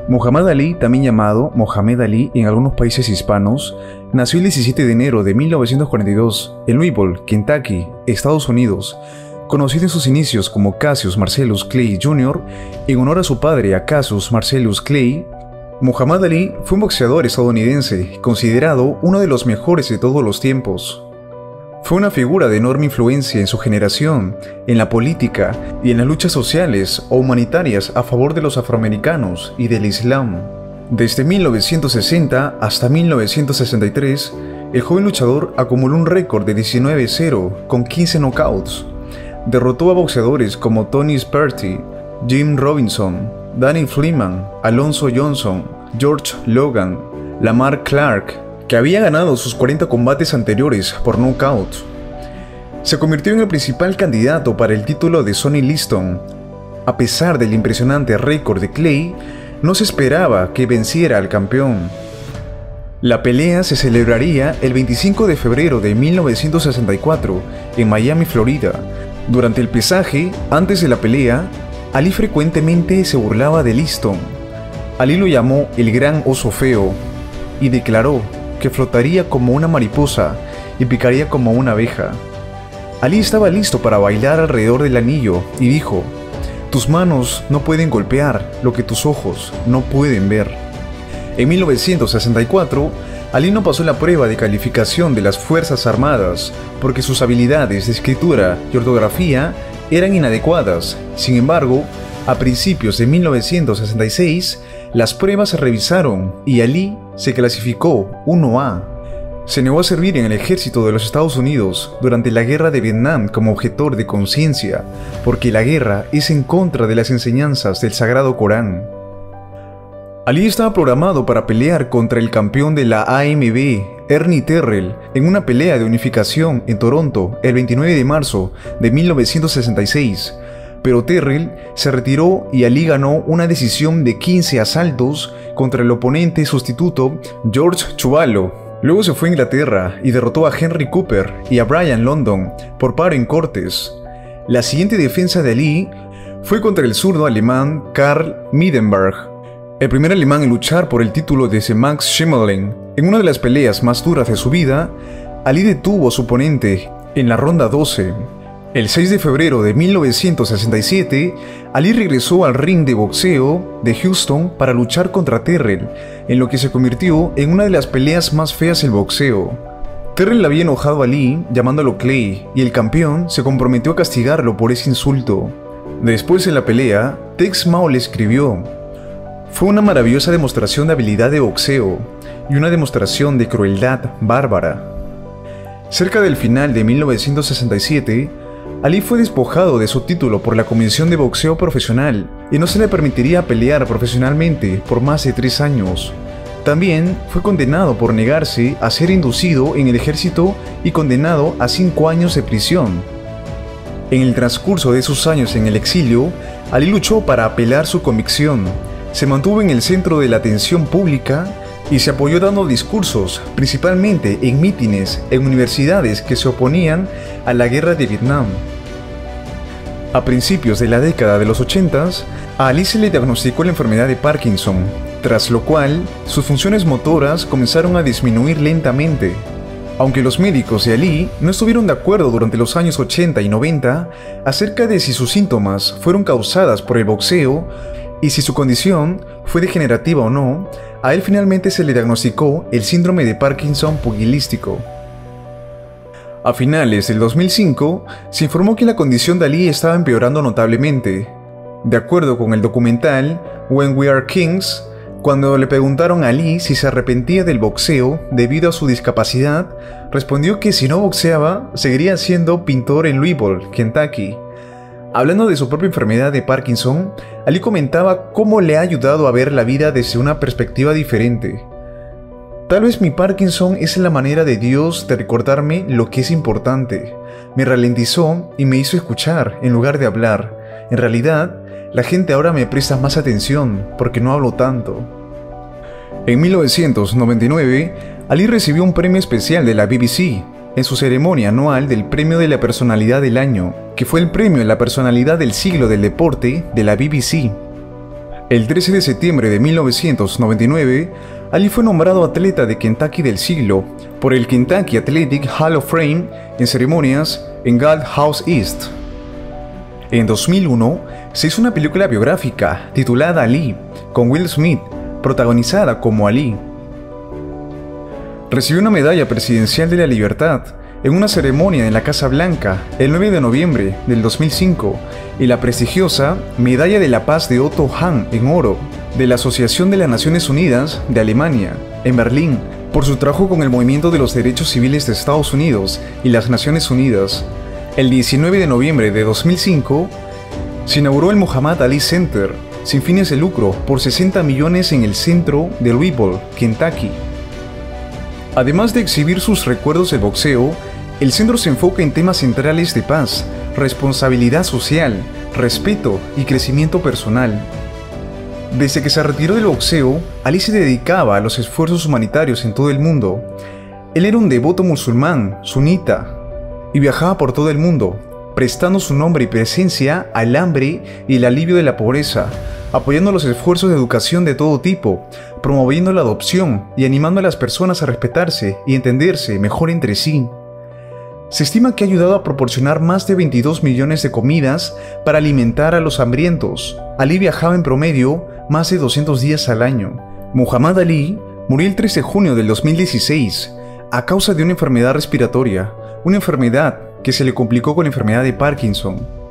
Muhammad Ali, también llamado Mohamed Ali en algunos países hispanos, nació el 17 de enero de 1942 en Louisville, Kentucky, Estados Unidos. Conocido en sus inicios como Cassius Marcellus Clay Jr., en honor a su padre, a Cassius Marcellus Clay, Muhammad Ali fue un boxeador estadounidense considerado uno de los mejores de todos los tiempos. Fue una figura de enorme influencia en su generación, en la política y en las luchas sociales o humanitarias a favor de los afroamericanos y del Islam. Desde 1960 hasta 1963, el joven luchador acumuló un récord de 19-0 con 15 knockouts. Derrotó a boxeadores como Tony Sperty, Jim Robinson, Danny Fleeman, Alonzo Johnson, George Logan, Lamar Clark, que había ganado sus 40 combates anteriores por knockout. Se convirtió en el principal candidato para el título de Sonny Liston. A pesar del impresionante récord de Clay, no se esperaba que venciera al campeón. La pelea se celebraría el 25 de febrero de 1964 en Miami, Florida. Durante el pesaje, antes de la pelea, Ali frecuentemente se burlaba de Liston. Ali lo llamó el gran oso feo y declaró que flotaría como una mariposa y picaría como una abeja. Ali estaba listo para bailar alrededor del anillo y dijo: "Tus manos no pueden golpear lo que tus ojos no pueden ver". En 1964, Ali no pasó la prueba de calificación de las Fuerzas Armadas porque sus habilidades de escritura y ortografía eran inadecuadas. Sin embargo, a principios de 1966, las pruebas se revisaron y Ali se clasificó 1A. Se negó a servir en el ejército de los Estados Unidos durante la guerra de Vietnam como objetor de conciencia, porque la guerra es en contra de las enseñanzas del Sagrado Corán. Ali estaba programado para pelear contra el campeón de la AMB, Ernie Terrell, en una pelea de unificación en Toronto el 29 de marzo de 1966. Pero Terrell se retiró y Ali ganó una decisión de 15 asaltos contra el oponente sustituto George Chuvalo. Luego se fue a Inglaterra y derrotó a Henry Cooper y a Brian London por paro en cortes. La siguiente defensa de Ali fue contra el zurdo alemán Karl Midenberg, el primer alemán en luchar por el título desde Max Schmeling. En una de las peleas más duras de su vida, Ali detuvo a su oponente en la ronda 12. El 6 de febrero de 1967, Ali regresó al ring de boxeo de Houston para luchar contra Terrell, en lo que se convirtió en una de las peleas más feas del boxeo. Terrell había enojado a Ali llamándolo Clay, y el campeón se comprometió a castigarlo por ese insulto. Después de la pelea, Tex Maule escribió: "Fue una maravillosa demostración de habilidad de boxeo y una demostración de crueldad bárbara". Cerca del final de 1967, Ali fue despojado de su título por la Comisión de Boxeo Profesional y no se le permitiría pelear profesionalmente por más de 3 años. También fue condenado por negarse a ser inducido en el ejército y condenado a 5 años de prisión. En el transcurso de sus años en el exilio, Ali luchó para apelar su convicción, se mantuvo en el centro de la atención pública y se apoyó dando discursos, principalmente en mítines en universidades que se oponían a la guerra de Vietnam. A principios de la década de los 80s, a Ali se le diagnosticó la enfermedad de Parkinson, tras lo cual sus funciones motoras comenzaron a disminuir lentamente. Aunque los médicos de Ali no estuvieron de acuerdo durante los años 80 y 90 acerca de si sus síntomas fueron causadas por el boxeo y si su condición fue degenerativa o no, a él finalmente se le diagnosticó el síndrome de Parkinson pugilístico. A finales del 2005, se informó que la condición de Ali estaba empeorando notablemente. De acuerdo con el documental When We Are Kings, cuando le preguntaron a Ali si se arrepentía del boxeo debido a su discapacidad, respondió que si no boxeaba, seguiría siendo pintor en Louisville, Kentucky. Hablando de su propia enfermedad de Parkinson, Ali comentaba cómo le ha ayudado a ver la vida desde una perspectiva diferente. "Tal vez mi Parkinson es la manera de Dios de recordarme lo que es importante. Me ralentizó y me hizo escuchar en lugar de hablar. En realidad, la gente ahora me presta más atención porque no hablo tanto". En 1999, Ali recibió un premio especial de la BBC. en su ceremonia anual del Premio de la Personalidad del Año, que fue el premio a la personalidad del siglo del deporte de la BBC. El 13 de septiembre de 1999, Ali fue nombrado atleta de Kentucky del siglo por el Kentucky Athletic Hall of Fame en ceremonias en Galt House East. En 2001, se hizo una película biográfica titulada Ali, con Will Smith, protagonizada como Ali. Recibió una medalla presidencial de la libertad en una ceremonia en la Casa Blanca el 9 de noviembre del 2005 y la prestigiosa Medalla de la Paz de Otto Hahn en oro de la Asociación de las Naciones Unidas de Alemania en Berlín por su trabajo con el movimiento de los derechos civiles de Estados Unidos y las Naciones Unidas. El 19 de noviembre de 2005 se inauguró el Muhammad Ali Center sin fines de lucro por 60 millones en el centro de Louisville, Kentucky. Además de exhibir sus recuerdos del boxeo, el centro se enfoca en temas centrales de paz, responsabilidad social, respeto y crecimiento personal. Desde que se retiró del boxeo, Ali se dedicaba a los esfuerzos humanitarios en todo el mundo. Él era un devoto musulmán, sunita, y viajaba por todo el mundo, prestando su nombre y presencia al hambre y el alivio de la pobreza, apoyando los esfuerzos de educación de todo tipo, promoviendo la adopción y animando a las personas a respetarse y entenderse mejor entre sí. Se estima que ha ayudado a proporcionar más de 22 millones de comidas para alimentar a los hambrientos. Ali viajaba en promedio más de 200 días al año. Muhammad Ali murió el 3 de junio del 2016 a causa de una enfermedad respiratoria, una enfermedad que se le complicó con la enfermedad de Parkinson.